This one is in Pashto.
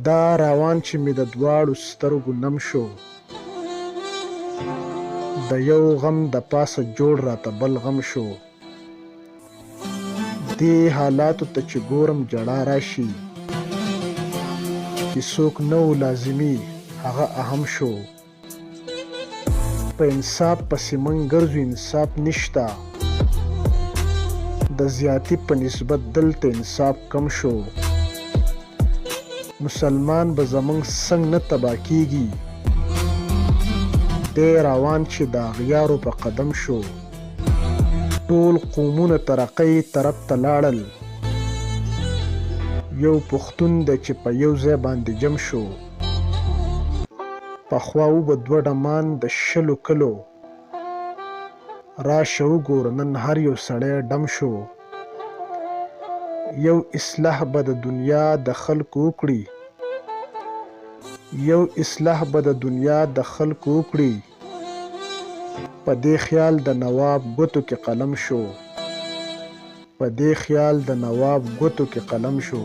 دا روان چې مې د دواړو سترګو نم شو، د یو غم د پاسه جوړ راته بل غم شو. دې حالاتو ته چې ګورم جړا راشي، چې څوک نه و لازمي هغه اهم شو. په انصاف پسې موږ ګرځو انصاف نشته، د زیاتي په نسبت دلته انصاف کم شو. مسلمان به زمونږ څنګ نه تباه کېږي، دی روان چې د اغیارو په قدم شو. ټول قومونه ترقۍ طرف ته لاړل، یو پښتون دی چې په یو ځای باندې جمع شو. پخوا به دوه ډمان د شلو کلو، راشه وګوره نن هر یو سړی ډم شو. یو اصلاح به د دنیا د خلکو وکړي، یو اصلاح به د دنیا د خلکو وکړي. په دې خیال د نواب ګوتو کې قلم شو، په دې خیال د نواب ګوتو کې قلم شو.